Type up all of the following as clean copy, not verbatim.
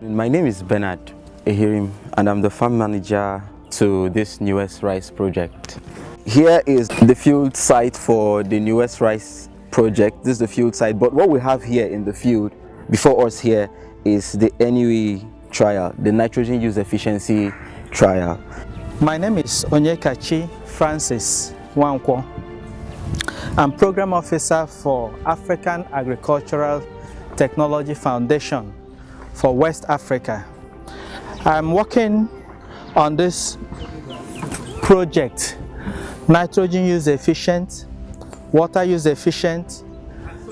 My name is Bernard Ehirim and I'm the farm manager to this newest rice project. Here is the field site for the newest rice project. This is the field site, but what we have here in the field before us here is the NCRI trial, the nitrogen use efficiency trial. My name is Onyekachi Francis Wankwo. I'm Program Officer for African Agricultural Technology Foundation for West Africa. I'm working on this project, nitrogen use efficient, water use efficient,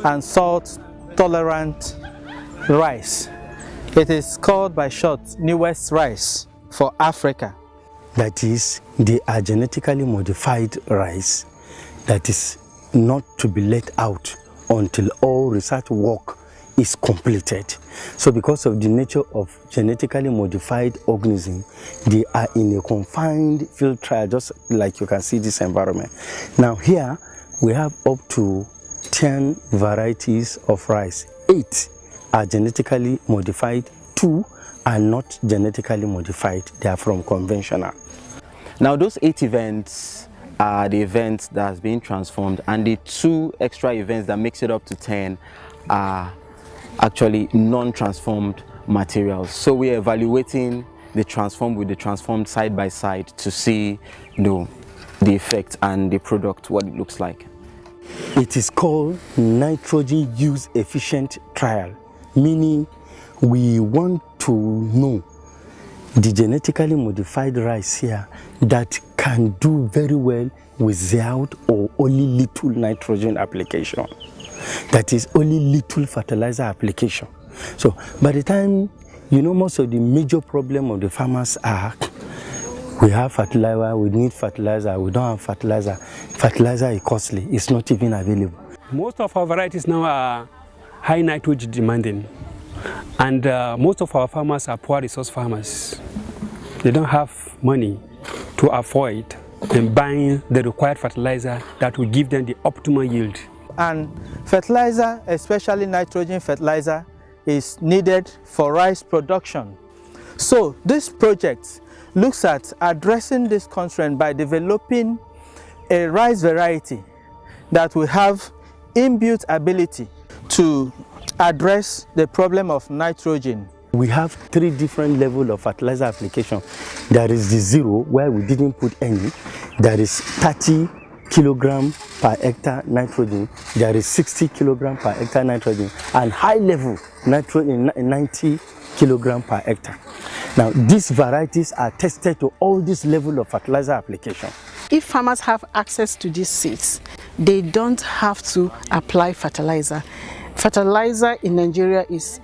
and salt tolerant rice. It is called by short newest rice for Africa. That is, they are genetically modified rice that is not to be let out until all research work is completed. So because of the nature of genetically modified organisms, they are in a confined field trial, just like you can see this environment. Now here we have up to 10 varieties of rice. 8 are genetically modified, 2 are not genetically modified, they are from conventional. Now those 8 events are the events that has been transformed, and the 2 extra events that makes it up to 10 are actually non-transformed materials. So we are evaluating the transformed with the transformed side by side to see the effect and the product, what it looks like. It is called nitrogen use efficient trial, meaning we want to know the genetically modified rice here that can do very well without or only little nitrogen application. That is only little fertilizer application. So by the time, you know, most of the major problem of the farmers are, we have fertilizer, we need fertilizer, we don't have fertilizer. Fertilizer is costly, it's not even available. Most of our varieties now are high nitrogen demanding, and most of our farmers are poor resource farmers. They don't have money to avoid buying the required fertilizer that will give them the optimal yield. And fertilizer, especially nitrogen fertilizer, is needed for rice production. So this project looks at addressing this constraint by developing a rice variety that will have inbuilt ability to address the problem of nitrogen. We have 3 different levels of fertilizer application. There is the 0, where we didn't put any. There is 30 kilogram per hectare nitrogen. There is 60 kilogram per hectare nitrogen, and high level nitrogen 90 kilogram per hectare. Now these varieties are tested to all this level of fertilizer application. If farmers have access to these seeds, they don't have to apply fertilizer. Fertilizer in Nigeria is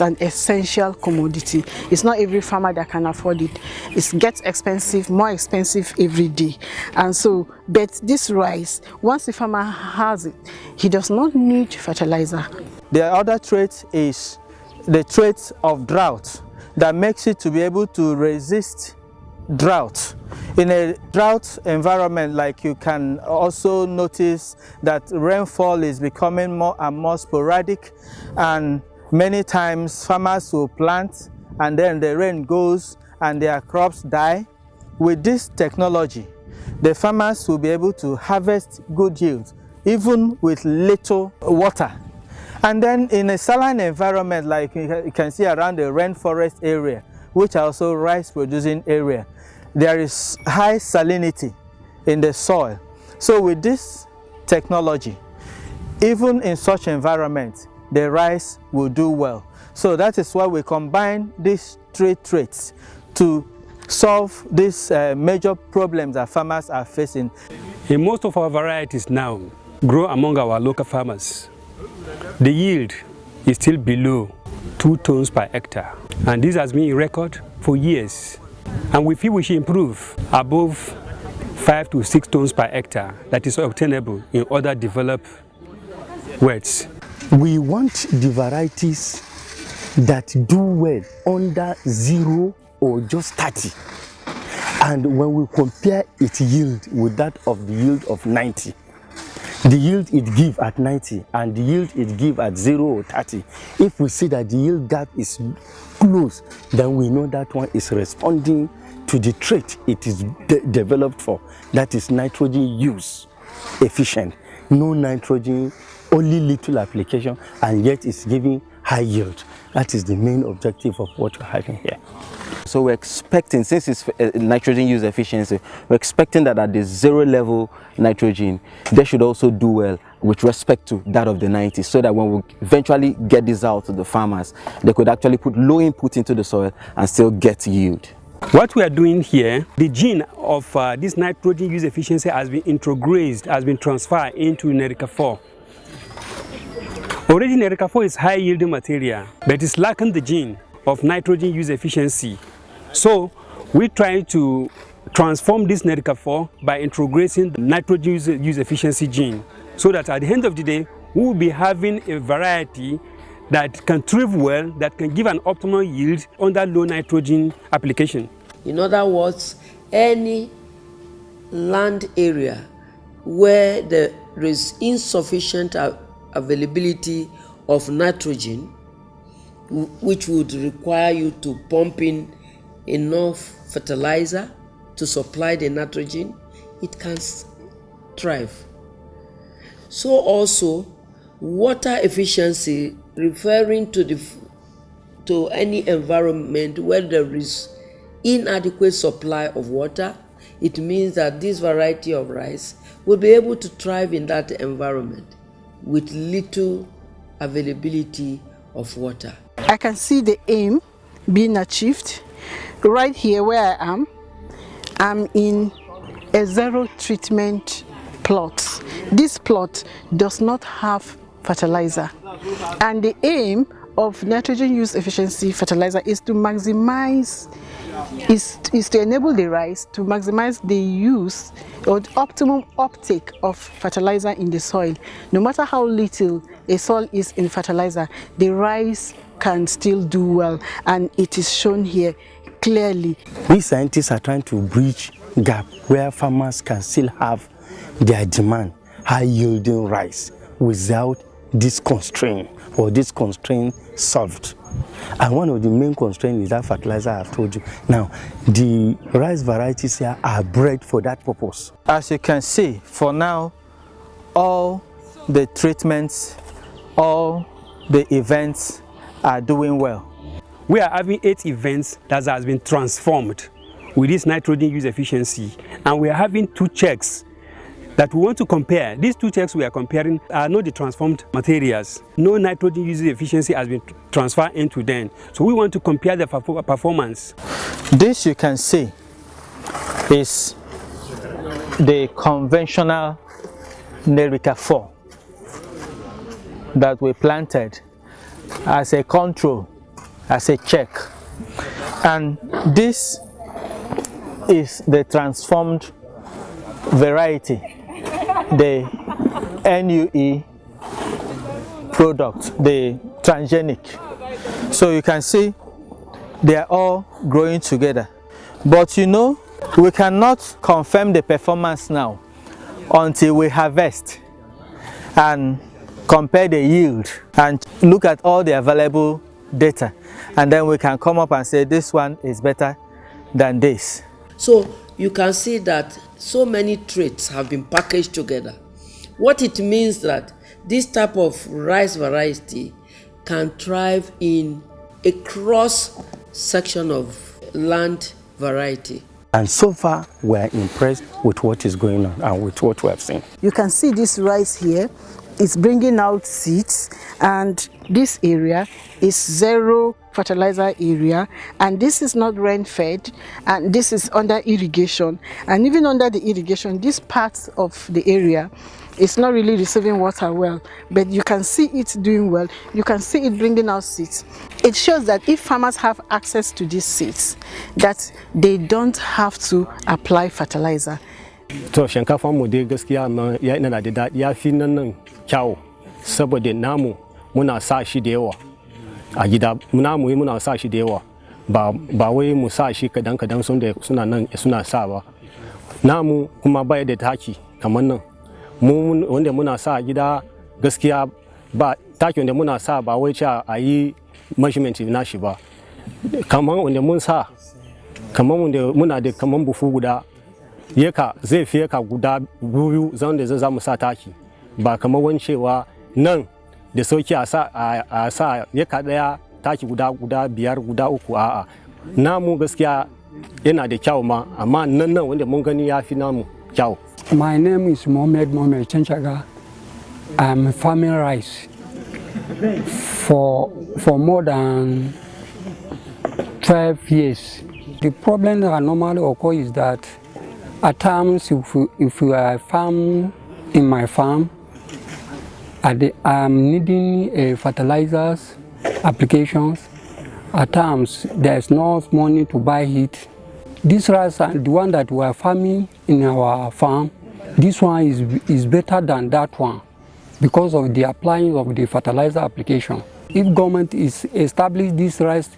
an essential commodity. It's not every farmer that can afford it. It gets expensive, more expensive every day. And so, but this rice, once the farmer has it, he does not need fertilizer. The other trait is the trait of drought that makes it to be able to resist drought. In a drought environment, like, you can also notice that rainfall is becoming more and more sporadic, and many times farmers will plant and then the rain goes and their crops die. With this technology, the farmers will be able to harvest good yields even with little water. And then in a saline environment, like you can see around the rainforest area, which are also rice producing area, there is high salinity in the soil. So with this technology, even in such environments, the rice will do well. So that is why we combine these 3 traits to solve these major problems that farmers are facing. In most of our varieties now grow among our local farmers, the yield is still below 2 tons per hectare, and this has been in record for years. And we feel we should improve above 5 to 6 tons per hectare that is obtainable in other developed worlds. We want the varieties that do well under 0 or just 30. And when we compare its yield with that of the yield of 90, the yield it give at 90 and the yield it give at 0 or 30, if we see that the yield gap is close, then we know that one is responding to the trait it is developed for. That is nitrogen use efficient. No nitrogen, only little application, and yet it's giving high yield. That is the main objective of what we're having here. So we're expecting, since it's nitrogen use efficiency, we're expecting that at the 0 level nitrogen, they should also do well with respect to that of the 90, so that when we eventually get this out to the farmers, they could actually put low input into the soil and still get yield. What we are doing here, the gene of this nitrogen use efficiency has been intrograzed, has been transferred into NCRI 4. Already NCRI 4 is high yielding material, but it's lacking the gene of nitrogen use efficiency. So we try to transform this NCRI 4 by intrograzing the nitrogen use efficiency gene, so that at the end of the day, we will be having a variety that can thrive well, that can give an optimal yield under low nitrogen application. In other words, any land area where there is insufficient availability of nitrogen, which would require you to pump in enough fertilizer to supply the nitrogen, it can thrive. So also, water efficiency, referring to any environment where there is inadequate supply of water, it means that this variety of rice will be able to thrive in that environment with little availability of water. I can see the aim being achieved right here where I am. I'm in a 0 treatment plot. This plot does not have fertilizer, and the aim of nitrogen use efficiency fertilizer is to maximize, is to enable the rice to maximize the use or the optimum uptake of fertilizer in the soil. No matter how little a soil is in fertilizer, the rice can still do well, and it is shown here clearly. We scientists are trying to bridge gap where farmers can still have their demand, high yielding rice, without this constraint, or this constraint solved. And one of the main constraints is that fertilizer I've told you. Now, the rice varieties here are bred for that purpose. As you can see, for now, all the treatments, all the events are doing well. We are having 8 events that has been transformed with this nitrogen use efficiency, and we are having 2 checks that we want to compare. These 2 checks we are comparing are not the transformed materials. No nitrogen use efficiency has been transferred into them. So we want to compare the performance. This you can see is the conventional NCRI 4 that we planted as a control, as a check. And this is the transformed variety, the NUE product, the transgenic. So you can see they are all growing together. But you know, we cannot confirm the performance now until we harvest and compare the yield and look at all the available data, and then we can come up and say this one is better than this. So you can see that so many traits have been packaged together. What it means that this type of rice variety can thrive in a cross section of land variety. And so far, we're impressed with what is going on and with what we have seen. You can see this rice here is bringing out seeds, and this area is 0 fertilizer area, and this is not rain fed, and this is under irrigation. And even under the irrigation, this part of the area is not really receiving water well, but you can see it doing well. You can see it bringing out seeds. It shows that if farmers have access to these seeds, that they don't have to apply fertilizer. To shinkafa mu dai gaskiya yana da daɗi, ya fi nan kyau, saboda namu muna sa shi da yawa a gida, muna sa shi da yawa, ba wai mu sa shi kadan suna nan suna sa ba. Namu kuma bai da taki kamar nan, mu wanda muna sa a gida gaskiya ba taki wanda muna sa ba wai cewa a yi measurement na shi ba, kamar wanda mun sa kamar wanda muna da kamar bufu guda yaka zai fi yaka guda biyu zan da za mu sa taki, ba kamar wancewa nan da sauki a sa yaka daya taki guda biyar guda uku, a'a namu gaskiya yana da kyau ma, amma nan wanda mun gani ya fi namu kyau. My name is Mohamed Chenchaga. I'm farming rice for more than 12 years. The problem that normally occurs is that at times if I farm in my farm, I'm needing fertilizers, applications. At times there's no money to buy it. This rice, the one that we are farming in our farm, this one is better than that one because of the applying of the fertilizer application. If government is establish this rice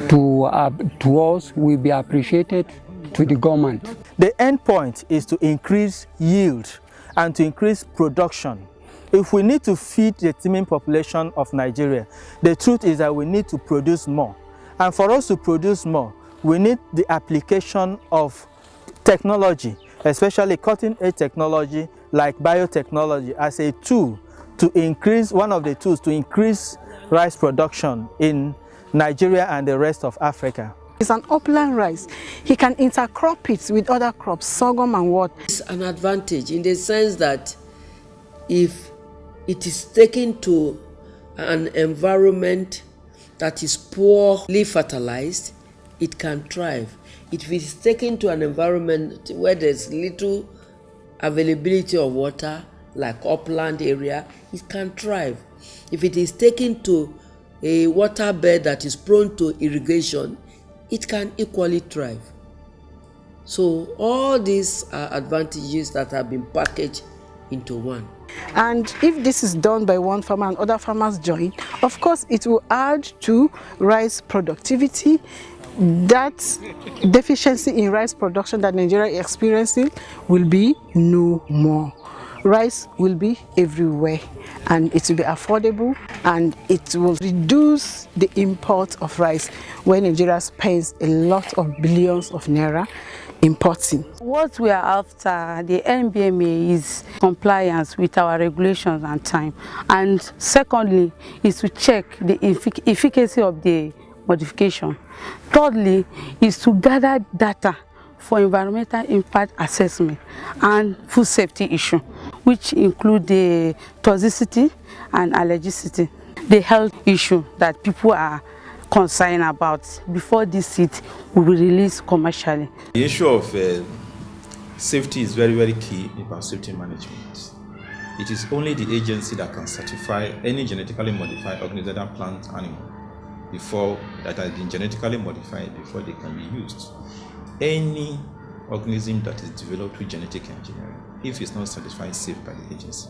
to us, will be appreciated to the government. The end point is to increase yield and to increase production. If we need to feed the teeming population of Nigeria, the truth is that we need to produce more. And for us to produce more, we need the application of technology, especially cutting-edge technology like biotechnology, as a tool to increase, one of the tools to increase rice production in Nigeria and the rest of Africa. It's an upland rice. He can intercrop it with other crops, sorghum and what. It's an advantage in the sense that if it is taken to an environment that is poorly fertilized, it can thrive. If it is taken to an environment where there's little availability of water, like upland area, it can thrive. If it is taken to a water bed that is prone to irrigation, it can equally thrive. So all these are advantages that have been packaged into one. And if this is done by one farmer and other farmers join, of course it will add to rice productivity. That deficiency in rice production that Nigeria is experiencing will be no more. Rice will be everywhere and it will be affordable, and it will reduce the import of rice when Nigeria spends a lot of billions of naira importing. What we are after, the NBMA, is compliance with our regulations and time. And secondly, is to check the efficacy of the modification. Thirdly, is to gather data for environmental impact assessment and food safety issue, which include the toxicity and allergicity, the health issue that people are concerned about before this seed will be released commercially. The issue of safety is very, very key in biosafety management. It is only the agency that can certify any genetically modified organism, either plant, animal, before that has been genetically modified before they can be used. Any organism that is developed with genetic engineering, if it's not certified safe by the agency,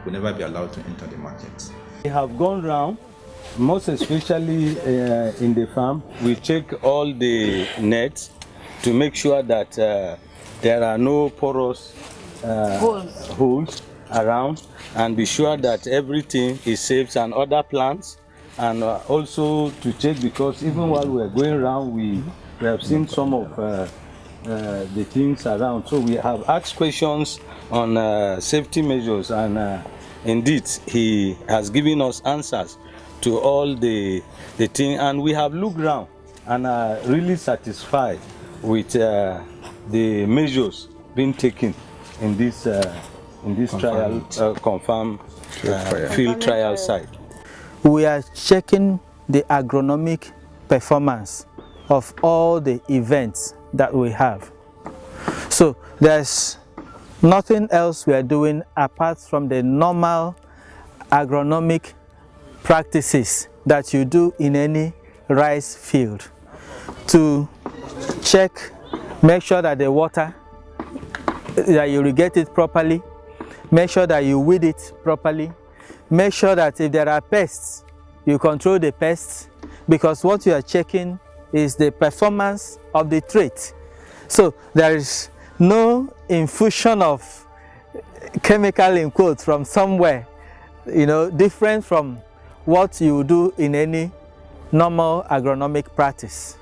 will never be allowed to enter the market. We have gone round, most especially in the farm. We check all the nets to make sure that there are no porous holes around, and be sure that everything is safe and other plants. And also to check, because even while we are going around, we have seen some of the things around. So we have asked questions on safety measures, and indeed he has given us answers to all the things. And we have looked around and are really satisfied with the measures being taken in this trial, confirmed field trial site. We are checking the agronomic performance of all the events that we have. So there's nothing else we are doing apart from the normal agronomic practices that you do in any rice field to check, make sure that the water, that you irrigate it properly, make sure that you weed it properly, make sure that if there are pests, you control the pests, because what you are checking is the performance of the trait. So there is no infusion of chemical in quotes from somewhere, you know, different from what you do in any normal agronomic practice.